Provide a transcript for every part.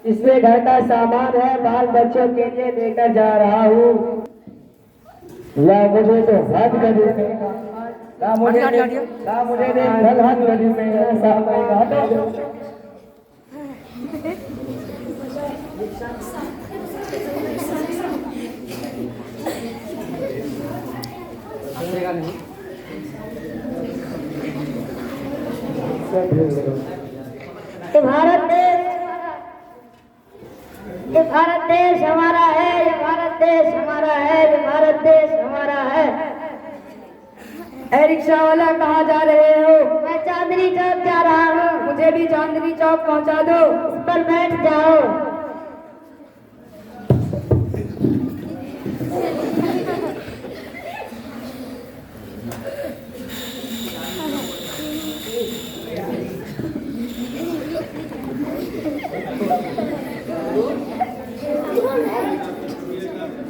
इसमें घर का सामान है, बाल बच्चों के लिए लेकर जा रहा हूँ। या मुझे तो हद गरीब में मुझे धन हद गरीब में ये भारत देश हमारा है, ये भारत देश हमारा है, ये भारत देश हमारा है। रिक्शा वाला कहाँ जा रहे हो? मैं चांदनी चौक जा रहा हूँ। मुझे भी चांदनी चौक पहुँचा दो। इस पर बैठ जाओ।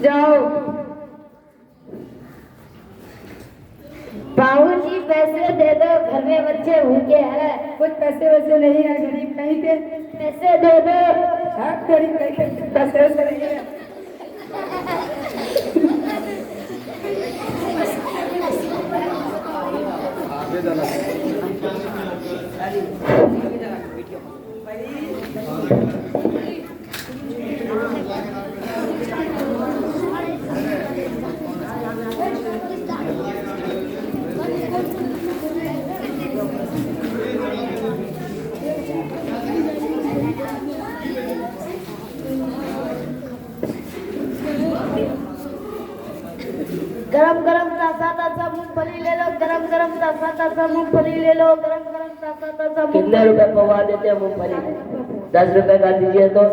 जाओ। बाबूजी पैसे दे दो, घर में बच्चे भूखे हैं। कुछ पैसे वैसे नहीं है, गरीब कहीं पे पैसे दे दो। गरीब कहीं पे पैसे वैसे नहीं है। गरम गरम ताजा ताजा मूंगफली ले लो, गरम गरम ताजा ताजा मूंगफली ले लो, गरम गरम ताजा ताजा। कितने रुपए पवा देते हैं मूंगफली? 10 रुपए का दीजिए तो।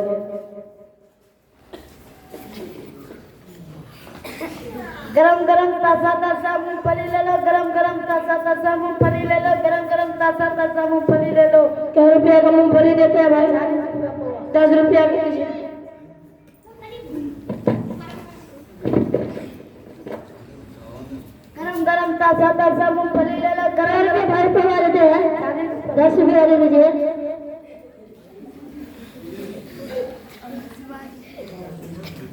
गरम गरम ताजा ताजा मूंगफली ले लो, गरम गरम ताजा ताजा मूंगफली ले लो, गरम गरम ताजा ताजा मूंगफली ले लो। क्या रुपया का मूंगफली देते हैं भाई? 10 रुपया का दीजिए। गरम गरम ताजा ताजा मूंगफली ले लो, गरम गरम। भाई पवा देते हैं 10 रुपया दे दीजिए।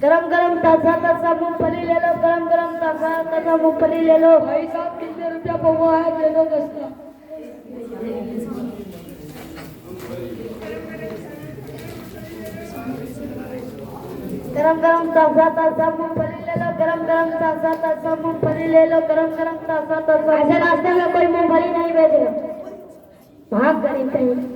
गरम गरम ताजा ताजा मूंगफली ले लो, गरम गरम ताजा ताजा मूंगफली ले लो। भाई साहब कितने रुपया पवा है? दे दो 10 का। गरम गरम ताजा ताजा मूंगफली ले लो, गरम गरम ताजा ताजा मूंगफली ले लो, गरम गरम ताजा ताजा। ऐसे रास्ते में कोई मूंगफली नहीं बेचेगा, भाग गरीब कहीं।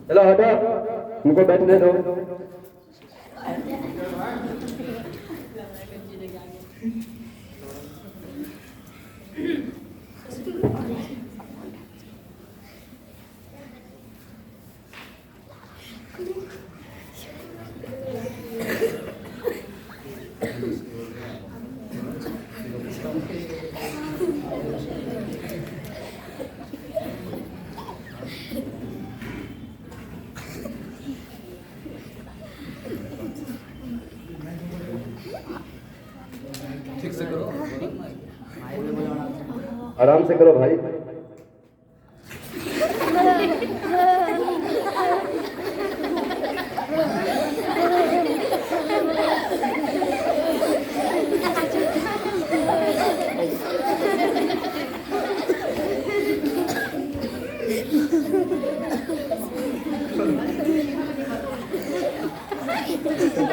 चलो हटो, उनको बैठने दो। आराम से करो भाई।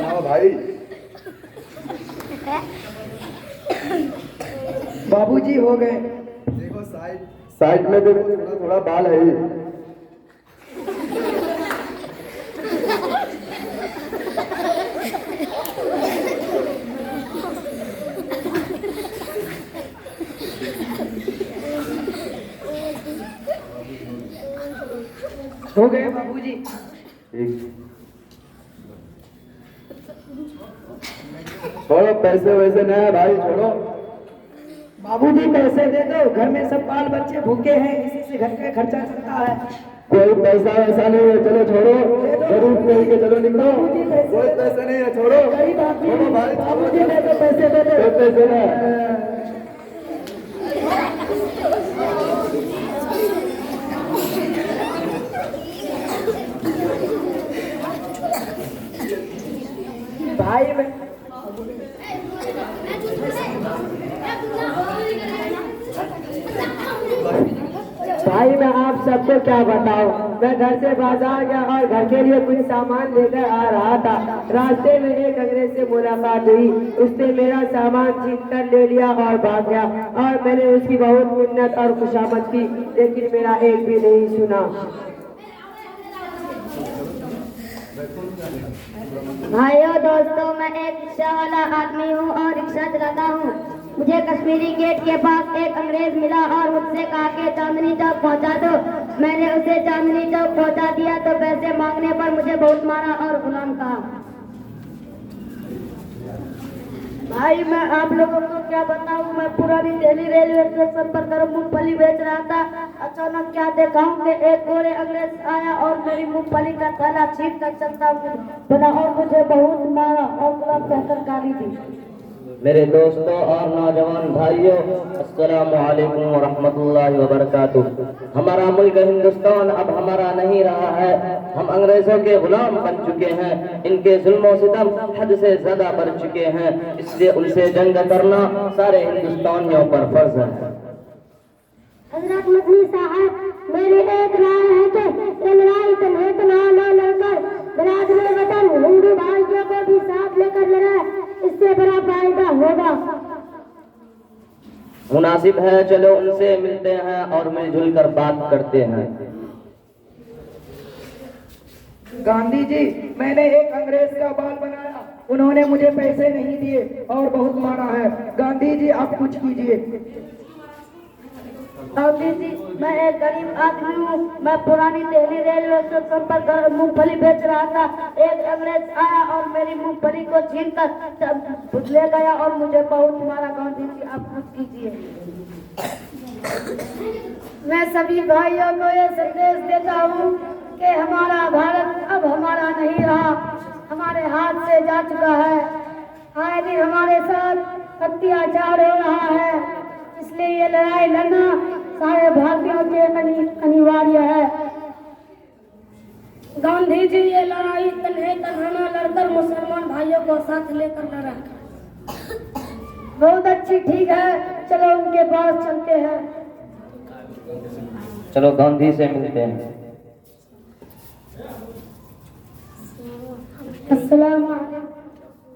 हाँ भाई। बाबूजी हो गए। देखो साइड में देखो, थोड़ा थोड़ा बाल है। हो गए बाबूजी। ठीक। छोड़ो, पैसे वैसे नहीं है भाई, छोड़ो। बाबूजी पैसे दे दो, घर में सब बाल बच्चे भूखे हैं, इसी से घर का खर्चा चलता है। कोई पैसा वैसा नहीं है, चलो छोड़ो। गरीब कह के चलो निकलो। कोई पैसे नहीं है, छोड़ो। गरीब आदमी, छोड़ो भाई, बाबूजी दे दो, पैसे दे दो। कोई पैसे नहीं है। भाई मैं भाई मैं आप सबको क्या बताऊं। मैं घर से बाजार गया और घर के लिए कुछ सामान लेकर आ रहा था। रास्ते में एक अंग्रेज से मुलाकात हुई। उसने मेरा सामान छीन कर ले लिया और भाग गया, और मैंने उसकी बहुत मिन्नत और खुशामद की, लेकिन मेरा एक भी नहीं सुना। भाइयों दोस्तों, मैं एक रिक्शा वाला आदमी हूँ और रिक्शा चलाता हूँ। मुझे कश्मीरी गेट के पास एक अंग्रेज मिला और मुझसे कहा कि चांदनी चौक पहुँचा दो। मैंने उसे चांदनी चौक पहुँचा दिया तो पैसे मांगने पर मुझे बहुत मारा और गुलाम कहा। भाई मैं आप लोगों को क्या बताऊं, मैं पुरानी दिल्ली रेलवे स्टेशन पर गर्म मूंगफली बेच रहा था। अचानक क्या देखा हूं कि एक गोरे अंग्रेज आया और मेरी मूंगफली का थैला छीन कर चलता बना और मुझे बहुत मारा और गुलाम कहकर गाली दी। मेरे दोस्तों और नौजवान भाइयों, अस्सलामु अलैकुम व रहमतुल्लाहि व बरकातुह। हमारा मुल्क हिंदुस्तान अब हमारा नहीं रहा है। हम अंग्रेजों के गुलाम बन चुके हैं। इनके जुल्म सितम हद से ज्यादा बढ़ चुके हैं, इसलिए उनसे जंग करना सारे हिंदुस्तानियों पर फर्ज है। हजरत मदनी साहब, मेरी एक राय है कि ये लड़ाई तन्हे तन्हा न लड़कर बिरादर वतन हिंदू भाइयों को भी साथ लेकर लड़े, इससे बड़ा फायदा होगा। मुनासिब है, चलो उनसे मिलते हैं और मिलजुल कर बात करते हैं। गांधी जी, मैंने एक अंग्रेज का बाल बनाया, उन्होंने मुझे पैसे नहीं दिए और बहुत मारा है। गांधी जी आप कुछ कीजिए। गांधी जी, मैं एक गरीब आदमी हूँ। मैं पुरानी दिल्ली रेलवे स्टेशन पर मूंगफली बेच रहा था। एक अंग्रेज आया और मेरी मूंगफली को छीन कर ले गया और मुझे बहुत मारा। गांधी जी आप कुछ कीजिए। मैं सभी भाइयों को ये संदेश देता हूँ कि हमारा भारत अब हमारा नहीं रहा, हमारे हाथ से जा चुका है। आए दिन हमारे साथ अत्याचार हो रहा है, इसलिए ये लड़ाई लड़ना सारे भारतीयों के अनिवार्य है। गांधी जी ये लड़ाई तन्हे तन्हा लड़कर मुसलमान भाइयों को साथ लेकर लड़ा। बहुत अच्छी, ठीक है, चलो उनके पास चलते हैं। चलो गांधी से मिलते हैं। अस्सलाम वालेकुम।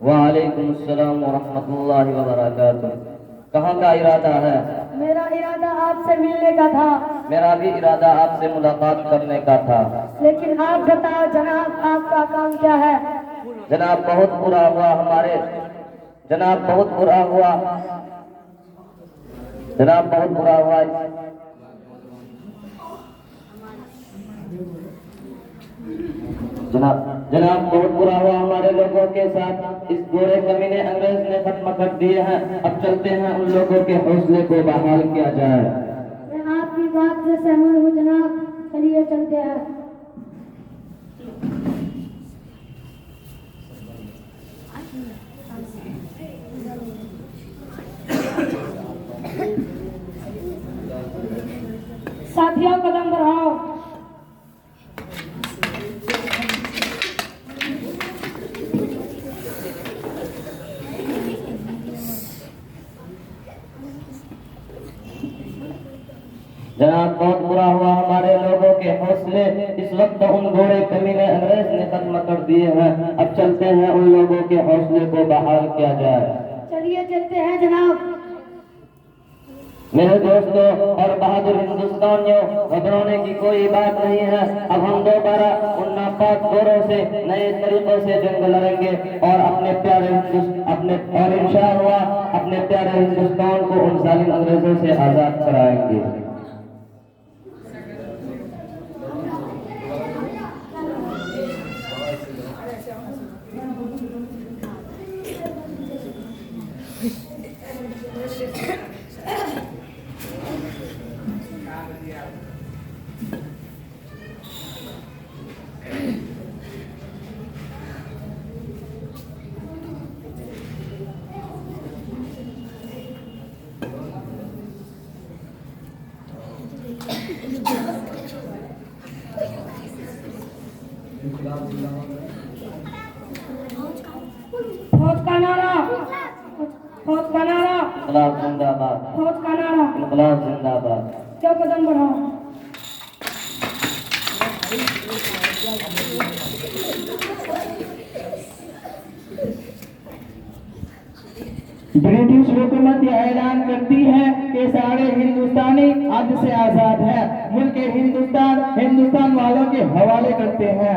वालेकुम अस्सलाम व रहमतुल्लाहि व बरकातुह। कहाँ का इरादा है? मेरा इरादा आपसे मिलने का था। मेरा भी इरादा आपसे मुलाकात करने का था। लेकिन आप बताओ जनाब, आपका काम क्या है? जनाब बहुत बुरा हुआ हमारे जनाब बहुत बुरा हुआ जनाब बहुत बुरा हुआ जनाब बहुत बुरा हुआ हमारे लोगों के साथ। इस गोरे कमीने अंग्रेज ने खत्म कर दिए हैं। अब चलते हैं उन लोगों के हौसले को बहाल किया जाए। मैं आपकी बात से सहमत हूँ जनाब, चलिए चलते हैं। जनाब बहुत बुरा हुआ, हमारे लोगों के हौसले इस वक्त उन घोड़े कमीने अंग्रेज ने खत्म कर दिए हैं। अब चलते हैं उन लोगों के हौसले को बहाल किया जाए। चलिए चलते हैं जनाब। मेरे दोस्तों और बहादुर हिंदुस्तानियों, घबराने की कोई बात नहीं है। अब हम दोबारा उन नापाक घोड़ों से नए तरीकों से जंग लड़ेंगे और इंशाअल्लाह अपने प्यारे हिंदुस्तान को उन जालिम अंग्रेजों से आजाद कराएंगे। फौज का नारा, फौज का नारा, इनकलाब जिंदाबाद, फौज का नारा, इनकलाब जिंदाबाद। क्यों कदम बढ़ाओ। ब्रिटिश हुकूमत यह ऐलान करती है कि सारे हिंदुस्तानी आज से आजाद है। मुल्क हिंदुस्तान हिंदुस्तान वालों के हवाले करते हैं।